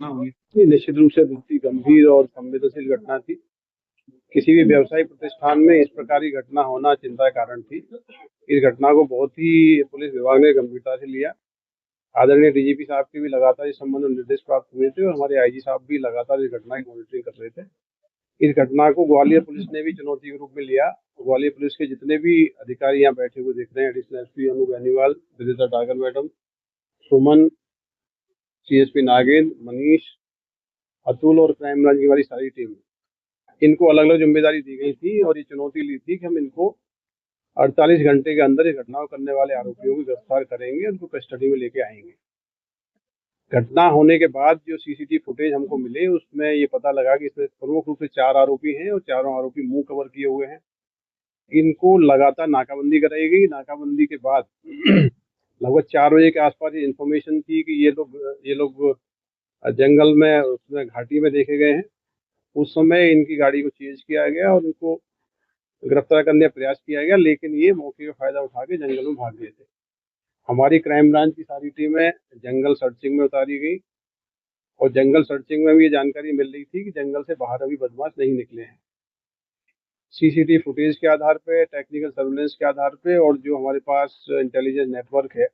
ये निश्चित रूप से बहुत ही गंभीर और संवेदनशील घटना थी। किसी भी व्यवसायिक प्रतिष्ठान में इस प्रकार की घटना होना चिंता का कारण थी। इस घटना को बहुत ही पुलिस विभाग ने गंभीरता से लिया। आदरणीय डीजीपी साहब के भी लगातार इस संबंध में निर्देश प्राप्त हुए थे और हमारे आईजी साहब भी लगातार इस घटना की मॉनिटरिंग कर रहे थे। इस घटना को ग्वालियर पुलिस ने भी चुनौती के रूप में लिया। ग्वालियर पुलिस के जितने भी अधिकारी यहाँ बैठे हुए दिख रहे हैं, एडिशनल एसपी अनु बेनीवाल, विदिता डागर मैडम, सुमन, सीएसपी नागेंद्र, मनीष, अतुल और क्राइम ब्रांच की हमारी सारी टीम, इनको अलग अलग जिम्मेदारी दी गई थी और ये चुनौती ली थी कि हम इनको 48 घंटे के अंदर इस घटना को करने वाले आरोपियों को गिरफ्तार करेंगे, उनको कस्टडी में लेके आएंगे। घटना होने के बाद जो सीसीटीवी फुटेज हमको मिले उसमें ये पता लगा कि इसमें प्रमुख रूप से 4 आरोपी हैं और चारों आरोपी मुंह कवर किए हुए हैं। इनको लगातार नाकाबंदी कराई गई। नाकाबंदी के बाद लगभग 4 बजे के आसपास ये इन्फॉर्मेशन थी कि ये लोग जंगल में उसमें घाटी में देखे गए हैं। उस समय इनकी गाड़ी को चेंज किया गया और इनको गिरफ्तार करने का प्रयास किया गया, लेकिन ये मौके का फायदा उठा के जंगल में भाग गए थे। हमारी क्राइम ब्रांच की सारी टीमें जंगल सर्चिंग में उतारी गई और जंगल सर्चिंग में भी ये जानकारी मिल रही थी कि जंगल से बाहर अभी बदमाश नहीं निकले हैं। सीसीटीवी फुटेज के आधार पे, टेक्निकल सर्विलेंस के आधार पे और जो हमारे पास इंटेलिजेंस नेटवर्क है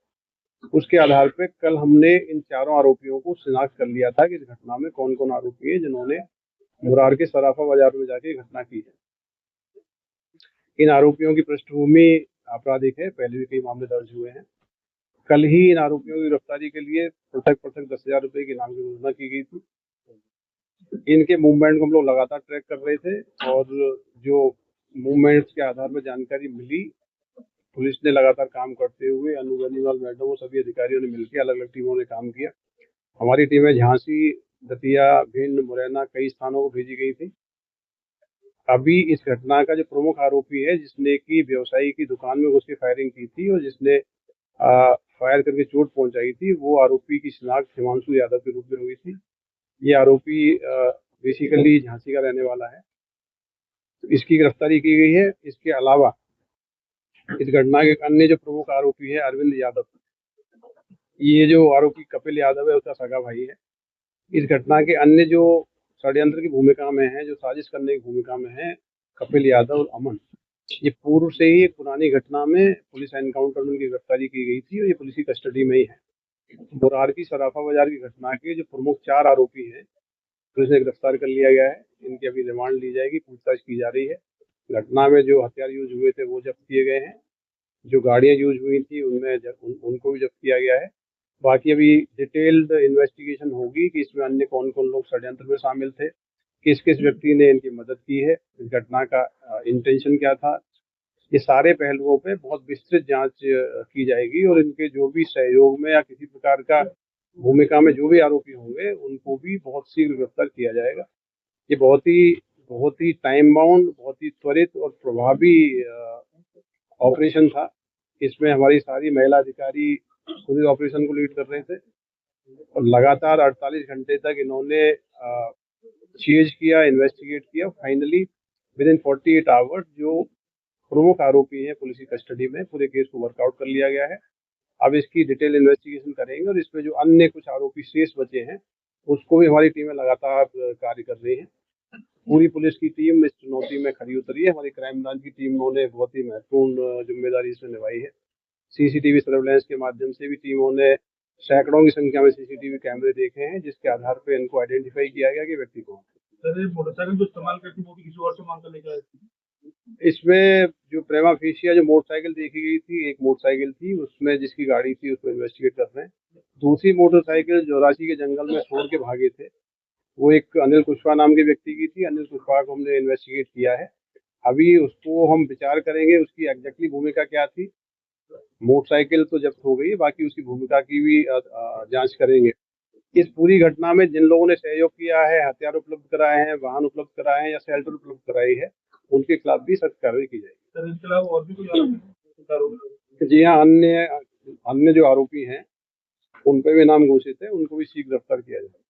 उसके आधार पे कल हमने इन चारों आरोपियों को शिनाख्त कर लिया था कि इस घटना में कौन कौन आरोपी है जिन्होंने मुरार के सराफा बाजार में जाके घटना की है। इन आरोपियों की पृष्ठभूमि आपराधिक है, पहले भी कई मामले दर्ज हुए हैं। कल ही इन आरोपियों की गिरफ्तारी के लिए पृथक 10,000 रुपए की इनाम की घोषणा की गई थी। इनके मूवमेंट को हम लोग लगातार ट्रैक कर रहे थे और जो मूवमेंट्स के आधार पर जानकारी मिली, पुलिस ने लगातार काम करते हुए अनु बेनीवाल मैडम और सभी अधिकारियों ने मिलकर अलग अलग टीमों ने काम किया। हमारी टीमें झांसी, दतिया, भिंड, मुरैना कई स्थानों को भेजी गई थी। अभी इस घटना का जो प्रमुख आरोपी है जिसने की व्यवसायी की दुकान में घुस के फायरिंग की थी और जिसने फायर करके चोट पहुंचाई थी, वो आरोपी की शिनाख्त हिमांशु यादव के रूप में हुई थी। ये आरोपी बेसिकली झांसी का रहने वाला है, तो इसकी गिरफ्तारी की गई है। इसके अलावा इस घटना के अन्य जो प्रमुख आरोपी है अरविंद यादव, ये जो आरोपी कपिल यादव है उसका सगा भाई है। इस घटना के अन्य जो षड्यंत्र की भूमिका में है, जो साजिश करने की भूमिका में है, कपिल यादव और अमन, ये पूर्व से ही एक पुरानी घटना में पुलिस एनकाउंटर में उनकी गिरफ्तारी की गई थी और ये पुलिस की कस्टडी में ही है। मुरार की सराफा बाजार की घटना के जो प्रमुख 4 आरोपी हैं पुलिस ने गिरफ्तार कर लिया गया है। इनकी अभी रिमांड ली जाएगी, पूछताछ की जा रही है। घटना में जो हथियार यूज हुए थे वो जब्त किए गए हैं। जो गाड़ियां यूज हुई थी उनमें उनको भी जब्त किया गया है। बाकी अभी डिटेल्ड इन्वेस्टिगेशन होगी कि इसमें अन्य कौन कौन लोग षड्यंत्र में शामिल थे, किस किस व्यक्ति ने इनकी मदद की है, इस घटना का इंटेंशन क्या था। ये सारे पहलुओं पे बहुत विस्तृत जांच की जाएगी और इनके जो भी सहयोग में या किसी प्रकार का भूमिका में जो भी आरोपी होंगे उनको भी बहुत शीघ्र गिरफ्तार किया जाएगा। ये बहुत ही टाइम बाउंड, बहुत ही त्वरित और प्रभावी ऑपरेशन था। इसमें हमारी सारी महिला अधिकारी पूरे ऑपरेशन को लीड कर रहे थे और लगातार 48 घंटे तक इन्होंने चेज किया, इन्वेस्टिगेट किया। फाइनली विद इन 48 आवर्स जो प्रमुख आरोपी हैं पुलिस की कस्टडी में, पूरे केस को वर्कआउट कर लिया गया है। अब इसकी डिटेल इन्वेस्टिगेशन करेंगे और इसमें जो अन्य कुछ आरोपी शेष बचे हैं उसको भी हमारी टीमें लगातार कार्य कर रही हैं। पूरी पुलिस की टीम इस चुनौती में खड़ी उतरी है। हमारी क्राइम ब्रांच की टीमों ने बहुत ही महत्वपूर्ण जिम्मेदारी इसमें निभाई है। सीसीटीवी सर्वेलेंस के माध्यम से भी टीमों ने सैकड़ों की संख्या में सीसीटीवी कैमरे देखे हैं, जिसके आधार पर इनको आइडेंटिफाई किया गया कि व्यक्ति कौन है। मोटरसाइकिल जो इस्तेमाल करती वो भी किसी और से मांग कर लेकर आए थे। इसमें जो प्रेमा फेशिया जो मोटरसाइकिल देखी गई थी, एक मोटरसाइकिल थी उसमें जिसकी गाड़ी थी उसको इन्वेस्टिगेट कर रहे हैं। दूसरी मोटरसाइकिल जोरासी के जंगल में छोड़ के भागे थे, वो एक अनिल कुशवाहा नाम के व्यक्ति की थी। अनिल कुशवाहा को हमने इन्वेस्टिगेट किया है। अभी उसको हम विचार करेंगे उसकी एग्जैक्टली भूमिका क्या थी। मोटरसाइकिल तो जब्त हो गई, बाकी उसकी भूमिका की भी जांच करेंगे। इस पूरी घटना में जिन लोगों ने सहयोग किया है, हथियार उपलब्ध कराए हैं, वाहन उपलब्ध कराए हैं या शेल्टर उपलब्ध कराई है, उनके खिलाफ भी सख्त कार्रवाई की जाएगी। सर इसके अलावा और भी कोई आरोपी? जी हाँ, अन्य जो आरोपी हैं उन पर भी नाम घोषित है, उनको भी शीघ्र गिरफ्तार किया जाए।